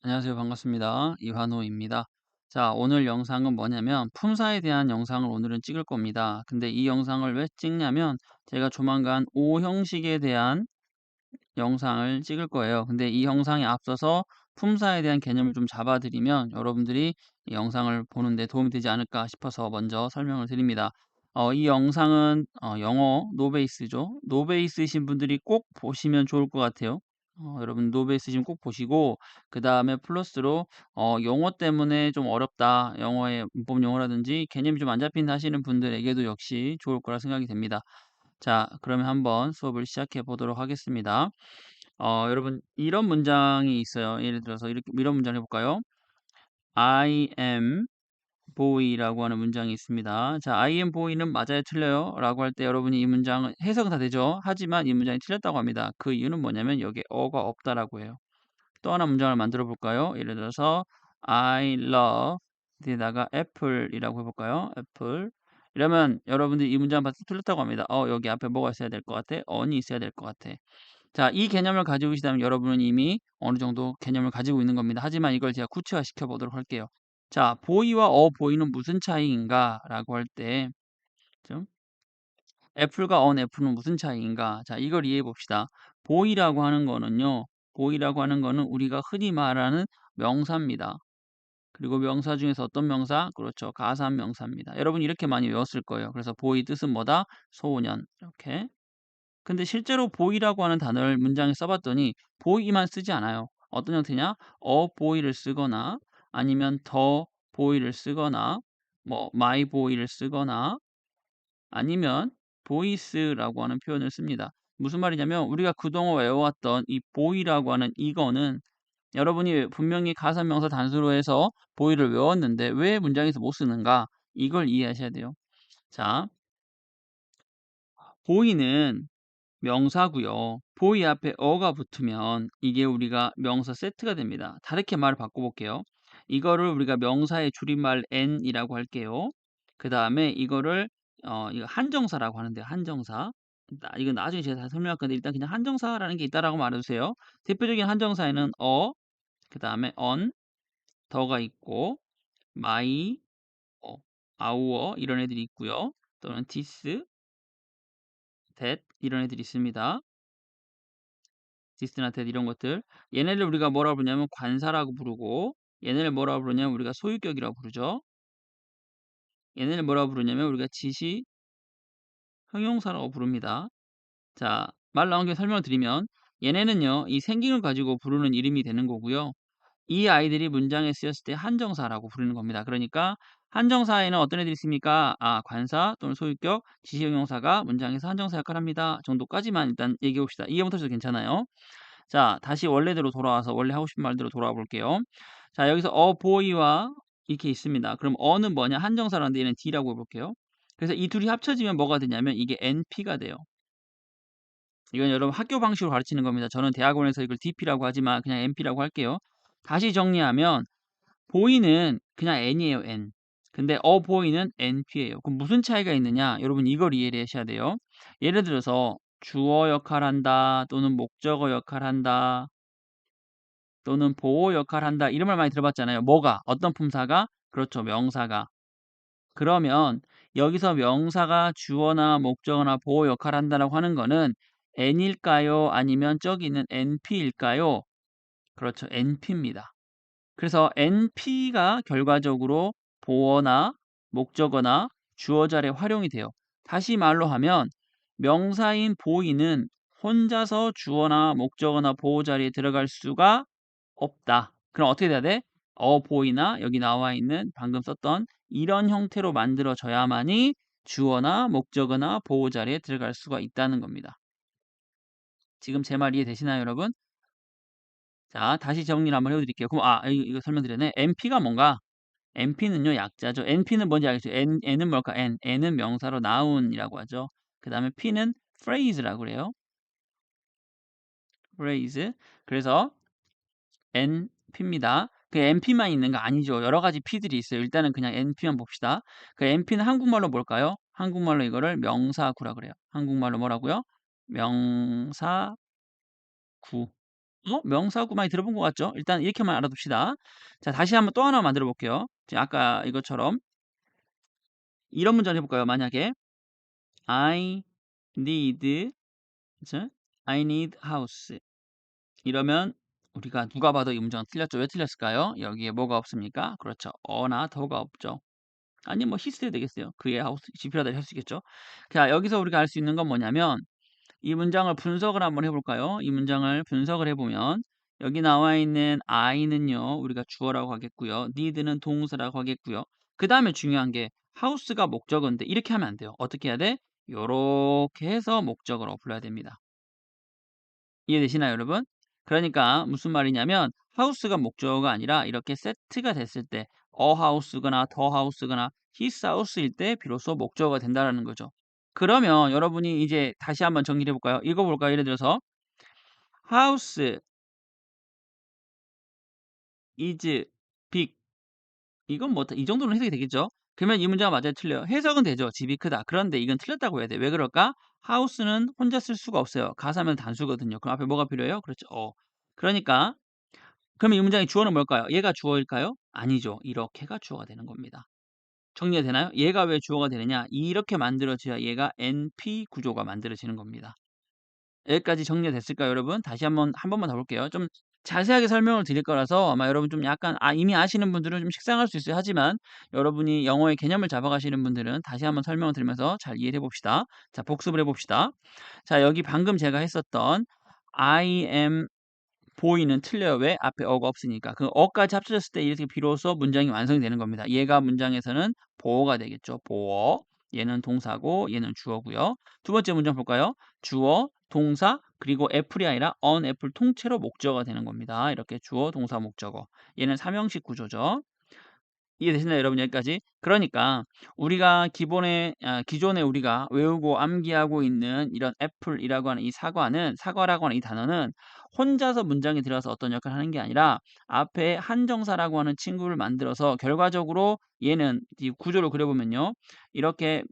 안녕하세요. 반갑습니다. 이환호입니다. 자, 오늘 영상은 뭐냐면 품사에 대한 영상을 오늘은 찍을 겁니다. 근데 이 영상을 왜 찍냐면 제가 조만간 O 형식에 대한 영상을 찍을 거예요. 근데 이 영상에 앞서서 품사에 대한 개념을 좀 잡아드리면 여러분들이 이 영상을 보는데 도움이 되지 않을까 싶어서 먼저 설명을 드립니다. 이 영상은 영어 노베이스죠. 노베이스이신 분들이 꼭 보시면 좋을 것 같아요. 여러분 노베이스이시면 꼭 보시고 그 다음에 플러스로 영어 때문에 좀 어렵다. 영어의 문법 용어라든지 개념이 좀 안 잡힌다 하시는 분들에게도 역시 좋을 거라 생각이 됩니다. 자, 그러면 한번 수업을 시작해 보도록 하겠습니다. 여러분, 이런 문장이 있어요. 예를 들어서 이런 문장을 해볼까요? I am boy라고 하는 문장이 있습니다. 자, I am boy는 맞아요, 틀려요? 라고 할 때 여러분이 이 문장은 해석은 다 되죠? 하지만 이 문장이 틀렸다고 합니다. 그 이유는 뭐냐면 여기에 어가 없다라고 해요. 또 하나 문장을 만들어 볼까요? 예를 들어서 I love 뒤에다가 apple이라고 해볼까요? apple. 이러면 여러분들이 이 문장 봤을 때 틀렸다고 합니다. 여기 앞에 뭐가 있어야 될 것 같아? on이 있어야 될 것 같아. 자, 이 개념을 가지고 계시다면 여러분은 이미 어느 정도 개념을 가지고 있는 겁니다. 하지만 이걸 제가 구체화 시켜 보도록 할게요. 자, 보이와 보이는 무슨 차이인가? 라고 할 때, 좀, 애플과 애플은 무슨 차이인가? 자, 이걸 이해해 봅시다. 보이라고 하는 거는요, 보이라고 하는 거는 우리가 흔히 말하는 명사입니다. 그리고 명사 중에서 어떤 명사? 그렇죠. 가산 명사입니다. 여러분 이렇게 많이 외웠을 거예요. 그래서 보이 뜻은 뭐다? 소년. 이렇게. 근데 실제로 보이라고 하는 단어를 문장에 써봤더니 보이만 쓰지 않아요. 어떤 형태냐? 보이를 쓰거나 아니면 더 보이를 쓰거나 뭐 마이 보이를 쓰거나 아니면 보이스라고 하는 표현을 씁니다. 무슨 말이냐면 우리가 그동안 외워왔던 이 보이라고 하는 이거는 여러분이 분명히 가산명사 단수로 해서 보이를 외웠는데 왜 문장에서 못 쓰는가? 이걸 이해하셔야 돼요. 자, 보이는 명사고요. 보이 앞에 어가 붙으면 이게 우리가 명사 세트가 됩니다. 다르게 말을 바꿔볼게요. 이거를 우리가 명사의 줄임말 n이라고 할게요. 그 다음에 이거를 이거 한정사라고 하는데요. 한정사. 이건 나중에 제가 다 설명할 건데 일단 그냥 한정사라는 게 있다라고 말해주세요. 대표적인 한정사에는 그 다음에 on, 더가 있고 my, 어, our 이런 애들이 있고요. 또는 this, that 이런 애들이 있습니다. 디스나 텟 이런 것들. 얘네를 우리가 뭐라고 부르냐면 관사라고 부르고 얘네를 뭐라고 부르냐면 우리가 소유격이라고 부르죠. 얘네를 뭐라고 부르냐면 우리가 지시 형용사라고 부릅니다. 자, 말 나온 김에 설명을 드리면 얘네는요. 이 생김을 가지고 부르는 이름이 되는 거고요. 이 아이들이 문장에 쓰였을 때 한정사라고 부르는 겁니다. 그러니까 한정사에는 어떤 애들이 있습니까? 관사 또는 소유격, 지시형용사가 문장에서 한정사 역할을 합니다. 정도까지만 일단 얘기해 봅시다. 이해 못하셔도 괜찮아요. 자, 다시 원래대로 돌아와서 원래 하고 싶은 말대로 돌아와 볼게요. 자, 여기서 보이와 이렇게 있습니다. 그럼 어는 뭐냐? 한정사라는데 얘는 D라고 해볼게요. 그래서 이 둘이 합쳐지면 뭐가 되냐면 이게 NP가 돼요. 이건 여러분 학교 방식으로 가르치는 겁니다. 저는 대학원에서 이걸 DP라고 하지만 그냥 NP라고 할게요. 다시 정리하면 보이는 그냥 N이에요, N. 근데 보이는 NP예요. 그럼 무슨 차이가 있느냐? 여러분 이걸 이해를 하셔야 돼요. 예를 들어서 주어 역할한다 또는 목적어 역할한다 또는 보호 역할한다 이런 말 많이 들어봤잖아요. 뭐가? 어떤 품사가? 그렇죠. 명사가. 그러면 여기서 명사가 주어나 목적어나 보호 역할한다라고 하는 거는 N일까요? 아니면 저기 있는 NP일까요? 그렇죠. NP입니다. 그래서 NP가 결과적으로 보어나 목적어나 주어 자리에 활용이 돼요. 다시 말로 하면 명사인 보이는 혼자서 주어나 목적어나 보호 자리에 들어갈 수가 없다. 그럼 어떻게 돼야 돼? 보이나 여기 나와 있는 방금 썼던 이런 형태로 만들어져야만이 주어나 목적어나 보호 자리에 들어갈 수가 있다는 겁니다. 지금 제 말 이해되시나요, 여러분? 자, 다시 정리를 한번 해드릴게요. 그럼 이거 설명드렸네. NP가 뭔가? NP는요 약자죠. NP는 뭔지 알겠죠? N은 뭘까? N은 명사로 noun이라고 하죠. 그 다음에 P는 phrase라고 그래요. phrase. 그래서 NP입니다. 그 NP만 있는 거 아니죠. 여러 가지 P들이 있어요. 일단은 그냥 NP만 봅시다. 그 NP는 한국말로 뭘까요? 한국말로 이거를 명사구라 그래요. 한국말로 뭐라고요? 명사구. 명사구 많이 들어본 것 같죠? 일단 이렇게만 알아둡시다. 자, 다시 한번 또 하나 만들어 볼게요. 자, 아까 이것처럼 이런 문장을 해볼까요? 만약에 I need, 그죠? I need house. 이러면 우리가 누가 봐도 이 문장은 틀렸죠. 왜 틀렸을까요? 여기에 뭐가 없습니까? 그렇죠. 어나 더가 없죠. 아니 뭐 히스테리 되겠어요. 그의 하우스 집 필요하다 할 수 있겠죠. 자, 여기서 우리가 알 수 있는 건 뭐냐면 이 문장을 분석을 한번 해볼까요? 이 문장을 분석을 해보면 여기 나와 있는 I는요 우리가 주어라고 하겠고요. need는 동사라고 하겠고요. 그 다음에 중요한 게 house가 목적어인데 이렇게 하면 안 돼요. 어떻게 해야 돼? 요렇게 해서 목적어로 불러야 됩니다. 이해되시나요, 여러분? 그러니까 무슨 말이냐면 house가 목적어가 아니라 이렇게 세트가 됐을 때 a house거나 the house거나 his house일 때 비로소 목적어가 된다라는 거죠. 그러면 여러분이 이제 다시 한번 정리를 해볼까요? 읽어볼까요? 예를 들어서 house is big. 이건 뭐 이 정도는 해석이 되겠죠? 그러면 이 문제가 맞아요, 틀려요? 해석은 되죠. 집이 크다. 그런데 이건 틀렸다고 해야 돼. 왜 그럴까? house는 혼자 쓸 수가 없어요. 가사면 단수거든요. 그럼 앞에 뭐가 필요해요? 그렇죠. 그러니까 그러면 이 문장의 주어는 뭘까요? 얘가 주어일까요? 아니죠. 이렇게가 주어가 되는 겁니다. 정리가 되나요? 얘가 왜 주어가 되느냐? 이렇게 만들어져야 얘가 NP 구조가 만들어지는 겁니다. 여기까지 정리가 됐을까요, 여러분? 다시 한 번만 더 볼게요. 좀 자세하게 설명을 드릴 거라서 아마 여러분 좀 약간 이미 아시는 분들은 좀 식상할 수 있어요. 하지만 여러분이 영어의 개념을 잡아가시는 분들은 다시 한번 설명을 드리면서 잘 이해를 해봅시다. 자, 복습을 해봅시다. 자, 여기 방금 제가 했었던 I am 보이는 틀려요. 왜? 앞에 어가 없으니까. 그 어까지 합쳐졌을 때 이렇게 비로소 문장이 완성이 되는 겁니다. 얘가 문장에서는 보어가 되겠죠. 보어. 얘는 동사고 얘는 주어고요. 두 번째 문장 볼까요? 주어, 동사, 그리고 애플이 아니라 on 애플 통째로 목적어가 되는 겁니다. 이렇게 주어, 동사, 목적어. 얘는 삼형식 구조죠. 이해되시나요, 여러분? 여기까지. 그러니까 우리가 기존에 우리가 외우고 암기하고 있는 이런 애플이라고 하는 이 사과라고 하는 이 단어는 혼자서 문장에 들어가서 어떤 역할을 하는 게 아니라 앞에 한정사라고 하는 친구를 만들어서 결과적으로 얘는 이 구조를 그려보면요. 이렇게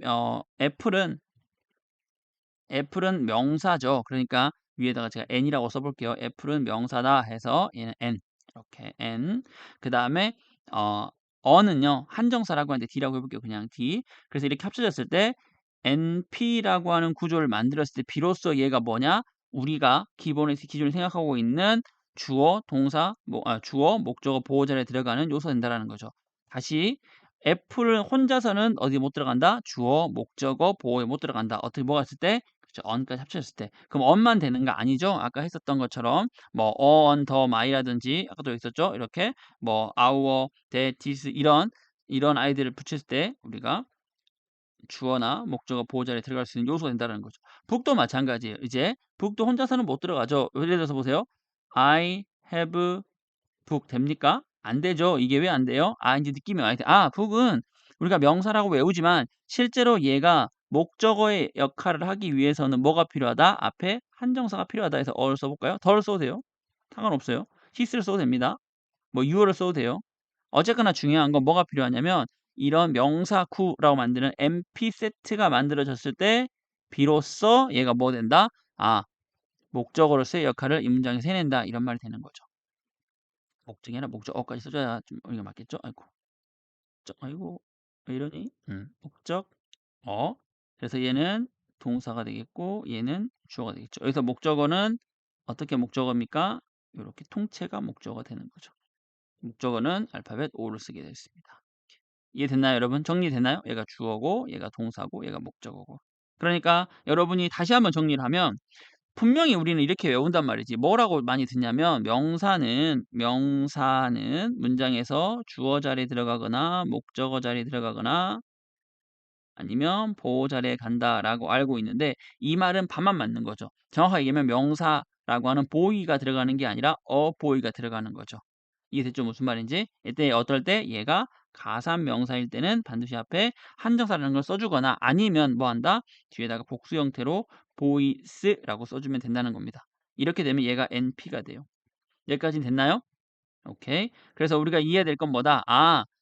애플은 명사죠. 그러니까 위에다가 제가 n이라고 써볼게요. 애플은 명사다 해서 얘는 n 이렇게 n. 그 다음에 어 어는요 한정사라고 하는데 d라고 해볼게요. 그냥 d. 그래서 이렇게 합쳐졌을 때 np라고 하는 구조를 만들었을 때 비로소 얘가 뭐냐? 우리가 기존에 생각하고 있는 주어, 동사, 주어, 목적어, 보호자리에 들어가는 요소가 된다라는 거죠. 다시 애플은 혼자서는 어디 못 들어간다? 주어, 목적어, 보호에 못 들어간다. 어떻게 뭐가 있을 때? 그쵸, on까지 합쳐졌을 때. 그럼 on만 되는 거 아니죠? 아까 했었던 것처럼 뭐 on, the, my라든지 아까도 있었죠? 이렇게 뭐 our, that, this 이런 아이들을 붙였을 때 우리가 주어나 목적어, 보호자리에 들어갈 수 있는 요소가 된다는 거죠. 북도 마찬가지예요. 이제 북도 혼자서는 못 들어가죠. 예를 들어서 보세요. I have 북 됩니까? 안 되죠. 이게 왜 안 돼요? 이제 느낌이 와야 돼. 북은 우리가 명사라고 외우지만 실제로 얘가 목적어의 역할을 하기 위해서는 뭐가 필요하다? 앞에 한정사가 필요하다 해서 어를 써볼까요? 더를 써도 돼요. 상관없어요. his를 써도 됩니다. 뭐 you를 써도 돼요. 어쨌거나 중요한 건 뭐가 필요하냐면 이런 명사 구라고 만드는 MP 세트가 만들어졌을 때 비로소 얘가 뭐 된다? 목적어로서의 역할을 이 문장에서 해낸다. 이런 말이 되는 거죠. 목적이 아니라 목적어까지 써줘야 좀 우리가 맞겠죠? 아이고, 왜 이러니? 목적어. 그래서 얘는 동사가 되겠고, 얘는 주어가 되겠죠. 여기서 목적어는 어떻게 목적어입니까? 이렇게 통째가 목적어가 되는 거죠. 목적어는 알파벳 O를 쓰게 되었습니다. 이해됐나요, 여러분? 정리됐나요? 얘가 주어고, 얘가 동사고, 얘가 목적어고. 그러니까 여러분이 다시 한번 정리를 하면 분명히 우리는 이렇게 외운단 말이지. 뭐라고 많이 듣냐면 명사는 문장에서 주어 자리에 들어가거나 목적어 자리에 들어가거나 아니면 보호 자리에 간다라고 알고 있는데 이 말은 반만 맞는 거죠. 정확하게 얘기하면 명사라고 하는 보이가 들어가는 게 아니라 보이가 들어가는 거죠. 이해됐죠? 무슨 말인지? 이때 어떨 때 얘가 가산 명사일 때는 반드시 앞에 한정사라는 걸 써주거나 아니면 뭐 한다? 뒤에다가 복수 형태로 보이스라고 써주면 된다는 겁니다. 이렇게 되면 얘가 NP가 돼요. 여기까지는 됐나요? 오케이. 그래서 우리가 이해해야 될 건 뭐다?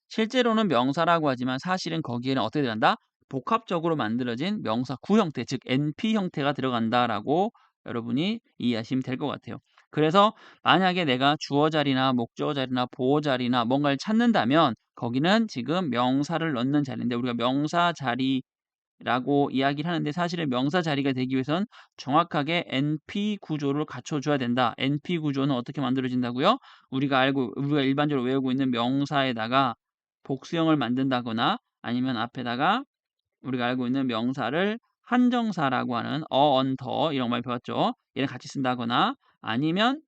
실제로는 명사라고 하지만 사실은 거기에는 어떻게 들어간다? 복합적으로 만들어진 명사 구 형태, 즉 NP 형태가 들어간다라고 여러분이 이해하시면 될 것 같아요. 그래서 만약에 내가 주어 자리나 목적어 자리나 보어 자리나 뭔가를 찾는다면 거기는 지금 명사를 넣는 자리인데 우리가 명사 자리라고 이야기를 하는데 사실은 명사 자리가 되기 위해선 정확하게 NP 구조를 갖춰줘야 된다. NP 구조는 어떻게 만들어진다고요? 우리가 일반적으로 외우고 있는 명사에다가 복수형을 만든다거나 아니면 앞에다가 우리가 알고 있는 명사를 한정사라고 하는 언더 이런 말 배웠죠. 얘를 같이 쓴다거나 아니면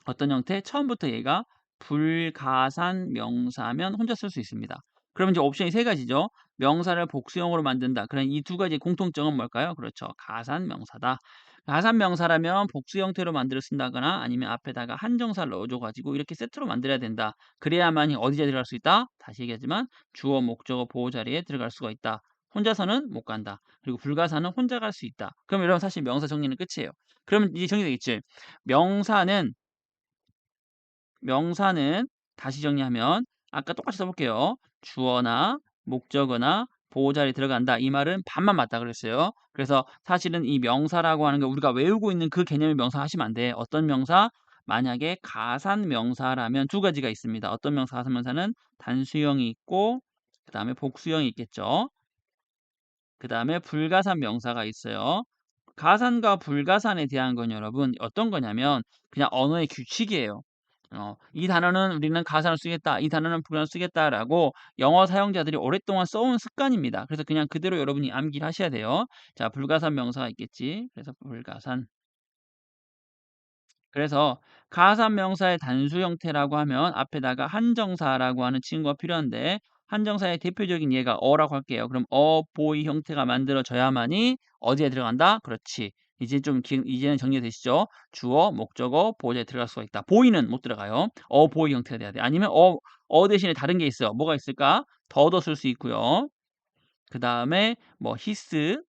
어떤 형태? 처음부터 얘가 불가산 명사면 혼자 쓸 수 있습니다. 그러면 이제 옵션이 세 가지죠. 명사를 복수형으로 만든다. 그럼 이 두 가지 공통점은 뭘까요? 그렇죠. 가산 명사다. 가산 명사라면 복수 형태로 만들어 쓴다거나 아니면 앞에다가 한정사를 넣어줘가지고 이렇게 세트로 만들어야 된다. 그래야만이 어디에 들어갈 수 있다? 다시 얘기하지만 주어, 목적어, 보호 자리에 들어갈 수가 있다. 혼자서는 못 간다. 그리고 불가사는 혼자 갈 수 있다. 그럼 여러분 사실 명사 정리는 끝이에요. 그러면 이제 정리되겠지. 명사는 명사는 다시 정리하면 아까 똑같이 써볼게요. 주어나 목적어나 보호자리 들어간다. 이 말은 반만 맞다 그랬어요. 그래서 사실은 이 명사라고 하는 게 우리가 외우고 있는 그 개념의 명사 하시면 안 돼. 어떤 명사? 만약에 가산 명사라면 두 가지가 있습니다. 어떤 명사, 가산 명사는 단수형이 있고 그 다음에 복수형이 있겠죠. 그 다음에 불가산 명사가 있어요. 가산과 불가산에 대한 건 여러분 어떤 거냐면 그냥 언어의 규칙이에요. 이 단어는 우리는 가산을 쓰겠다. 이 단어는 불가산을 쓰겠다라고 영어 사용자들이 오랫동안 써온 습관입니다. 그래서 그냥 그대로 여러분이 암기를 하셔야 돼요. 자, 불가산 명사가 있겠지. 그래서 불가산. 그래서 가산 명사의 단수 형태라고 하면 앞에다가 한정사라고 하는 친구가 필요한데 한정사의 대표적인 예가 어라고 할게요. 그럼 보이 형태가 만들어져야만이 어디에 들어간다? 그렇지. 이제는 정리되시죠? 주어, 목적어, 보호자에 들어갈 수가 있다. 보이는 못 들어가요. 보이 형태가 돼야 돼. 아니면 대신에 다른 게 있어요. 뭐가 있을까? 더도 쓸 수 있고요. 그 다음에 뭐 히스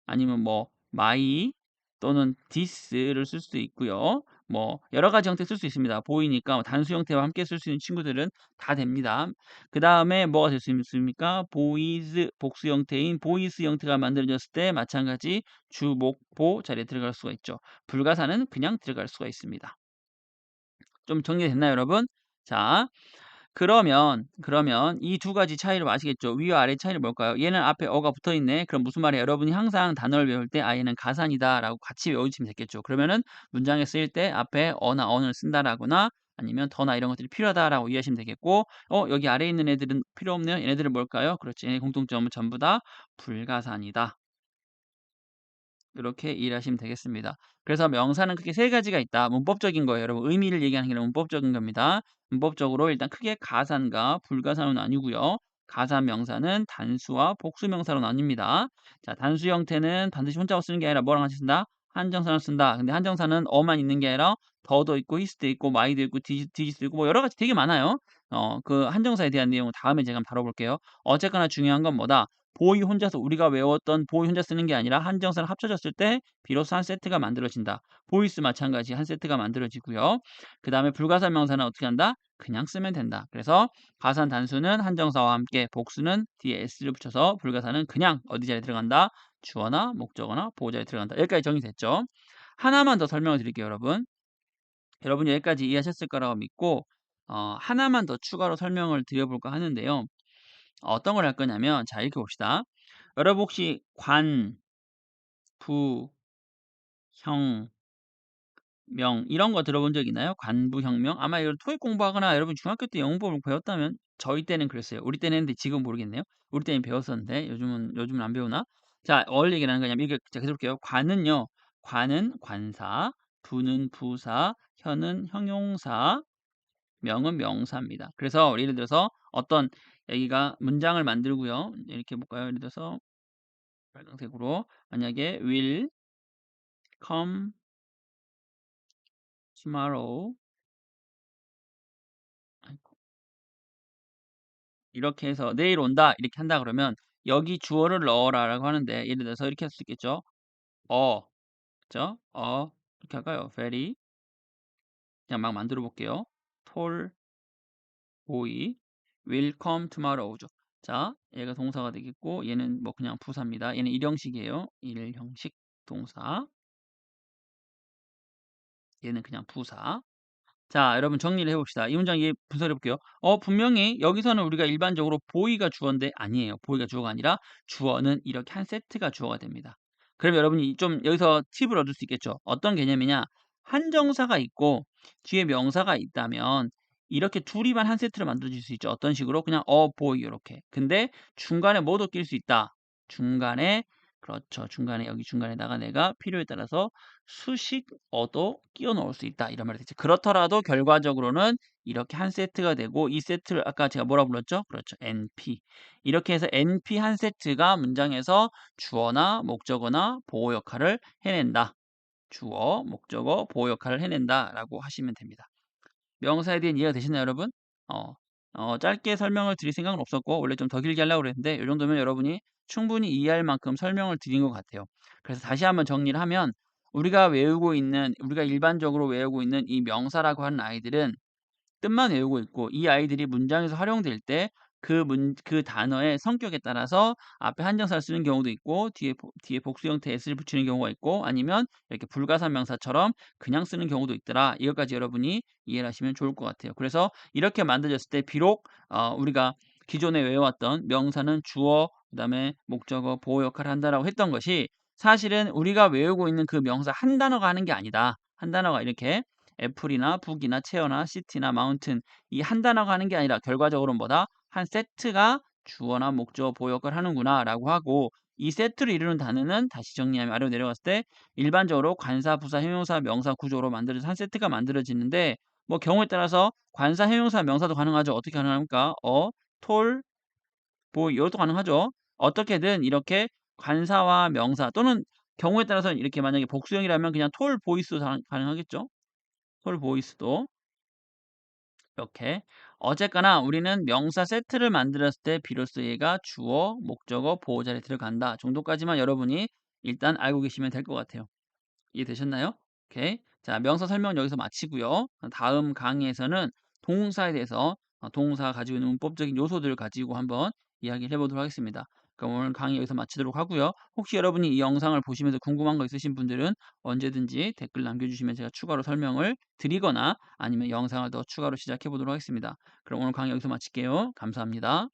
아니면 뭐 my 또는 this를 쓸 수도 있고요. 뭐 여러 가지 형태 쓸 수 있습니다. 보이니까 뭐 단수 형태와 함께 쓸 수 있는 친구들은 다 됩니다. 그 다음에 뭐가 될 수 있습니까? boys 복수 형태인 boys 형태가 만들어졌을 때 마찬가지 주, 목, 보 자리에 들어갈 수가 있죠. 불가사는 그냥 들어갈 수가 있습니다. 좀 정리됐나요, 여러분? 자, 그러면 이 두 가지 차이를 아시겠죠? 위와 아래 차이는 뭘까요? 얘는 앞에 어가 붙어 있네. 그럼 무슨 말이에요? 여러분이 항상 단어를 외울 때 얘는 가산이다라고 같이 외우시면 되겠죠. 그러면은 문장에 쓰일 때 앞에 어나 언을 쓴다라거나 아니면 더나 이런 것들이 필요하다라고 이해하시면 되겠고 여기 아래에 있는 애들은 필요 없네요. 얘네들은 뭘까요? 그렇지. 얘네 공통점은 전부 다 불가산이다. 이렇게 이해하시면 되겠습니다. 그래서 명사는 크게 세 가지가 있다. 문법적인 거예요. 여러분 의미를 얘기하는 게 아니라 문법적인 겁니다. 문법적으로 일단 크게 가산과 불가산으로 나뉘고요. 가산 명사는 단수와 복수 명사로 나뉩니다. 자, 단수 형태는 반드시 혼자 쓰는 게 아니라 뭐랑 같이 쓴다? 한정사를 쓴다. 근데 한정사는 어만 있는 게 아니라 더도 있고 히스도 있고 마이도 있고 디지도 있고 뭐 여러 가지 되게 많아요. 그 한정사에 대한 내용은 다음에 제가 한번 다뤄볼게요. 어쨌거나 중요한 건 뭐다? 보이 혼자서 우리가 외웠던 보이 혼자 쓰는 게 아니라 한정사를 합쳐졌을 때 비로소 한 세트가 만들어진다. 보이스 마찬가지 한 세트가 만들어지고요. 그 다음에 불가산 명사는 어떻게 한다? 그냥 쓰면 된다. 그래서 가산 단수는 한정사와 함께 복수는 뒤에 s를 붙여서 불가산은 그냥 어디 자리에 들어간다? 주어나 목적어나 보호 자리에 들어간다. 여기까지 정리됐죠? 하나만 더 설명을 드릴게요, 여러분. 여러분 여기까지 이해하셨을 거라고 믿고 하나만 더 추가로 설명을 드려볼까 하는데요. 어떤 걸 할 거냐면 자 이렇게 봅시다. 여러분 혹시 관, 부, 형, 명 이런 거 들어본 적 있나요? 관부형명? 아마 이걸 토익 공부하거나 여러분 중학교 때 영문법을 배웠다면 저희 때는 그랬어요. 우리 때는 했는데 지금 모르겠네요. 우리 때는 배웠었는데 요즘은 안 배우나? 자, 뭘 얘기하는 거냐면 이게 제가 계속 볼게요. 관은요. 관은 관사, 부는 부사, 현은 형용사, 명은 명사입니다. 그래서 예를 들어서 어떤 여기가 문장을 만들고요. 이렇게 볼까요? 예를 들어서 빨간색으로 만약에 will come tomorrow 아이고, 이렇게 해서 내일 온다 이렇게 한다 그러면 여기 주어를 넣어라라고 하는데 예를 들어서 이렇게 할 수 있겠죠. 그죠? 이렇게 할까요? very 그냥 막 만들어 볼게요. tall boy will come tomorrow죠. 자, 얘가 동사가 되겠고 얘는 뭐 그냥 부사입니다. 얘는 일형식이에요. 일형식 동사. 얘는 그냥 부사. 자, 여러분 정리를 해봅시다. 이 문장 분석해 볼게요. 분명히 여기서는 우리가 일반적으로 보이가 주어인데 아니에요. 보이가 주어가 아니라 주어는 이렇게 한 세트가 주어가 됩니다. 그럼 여러분이 좀 여기서 팁을 얻을 수 있겠죠. 어떤 개념이냐? 한정사가 있고 뒤에 명사가 있다면 이렇게 둘이만 한 세트를 만들어줄 수 있죠. 어떤 식으로? 그냥 보이 이렇게. 근데 중간에 뭐도 낄 수 있다. 중간에 그렇죠. 중간에 여기 중간에다가 내가 필요에 따라서 수식 어도 끼워 넣을 수 있다 이런 말이 되죠. 그렇더라도 결과적으로는 이렇게 한 세트가 되고 이 세트를 아까 제가 뭐라 불렀죠? 그렇죠. NP. 이렇게 해서 NP 한 세트가 문장에서 주어나 목적어나 보호 역할을 해낸다. 주어, 목적어, 보호 역할을 해낸다라고 하시면 됩니다. 명사에 대한 이해가 되시나요, 여러분? 어, 짧게 설명을 드릴 생각은 없었고 원래 좀 더 길게 하려고 그랬는데 이 정도면 여러분이 충분히 이해할 만큼 설명을 드린 것 같아요. 그래서 다시 한번 정리를 하면 우리가 일반적으로 외우고 있는 이 명사라고 하는 아이들은 뜻만 외우고 있고 이 아이들이 문장에서 활용될 때 그 단어의 성격에 따라서 앞에 한정사를 쓰는 경우도 있고 뒤에 복수 형태 s를 붙이는 경우가 있고 아니면 이렇게 불가산 명사처럼 그냥 쓰는 경우도 있더라. 이것까지 여러분이 이해를 하시면 좋을 것 같아요. 그래서 이렇게 만들어졌을 때 비록 우리가 기존에 외워왔던 명사는 주어, 그다음에 목적어, 보호 역할을 한다라고 했던 것이 사실은 우리가 외우고 있는 그 명사 한 단어가 하는 게 아니다. 한 단어가 이렇게 애플이나 북이나 체어나 시티나 마운튼 이 한 단어가 하는 게 아니라 결과적으로 뭐다? 한 세트가 주어나 목적어, 보호 역할을 하는구나라고 하고 이 세트를 이루는 단어는 다시 정리하면 아래로 내려갔을 때 일반적으로 관사, 부사, 형용사, 명사 구조로 만들어진 한 세트가 만들어지는데 뭐 경우에 따라서 관사, 형용사, 명사도 가능하죠. 어떻게 가능합니까? 톨, 보 이것도 가능하죠. 어떻게든 이렇게 관사와 명사 또는 경우에 따라서는 이렇게 만약에 복수형이라면 그냥 톨 보이스도 가능하겠죠. 톨 보이스도 이렇게 어쨌거나 우리는 명사 세트를 만들었을 때 비로소 얘가 주어, 목적어, 보호 자리에 들어간다 정도까지만 여러분이 일단 알고 계시면 될 것 같아요. 이해되셨나요? 오케이. 자, 명사 설명 여기서 마치고요. 다음 강의에서는 동사에 대해서 동사가 가지고 있는 문법적인 요소들을 가지고 한번 이야기를 해보도록 하겠습니다. 그럼 오늘 강의 여기서 마치도록 하고요. 혹시 여러분이 이 영상을 보시면서 궁금한 거 있으신 분들은 언제든지 댓글 남겨주시면 제가 추가로 설명을 드리거나 아니면 영상을 더 추가로 시작해 보도록 하겠습니다. 그럼 오늘 강의 여기서 마칠게요. 감사합니다.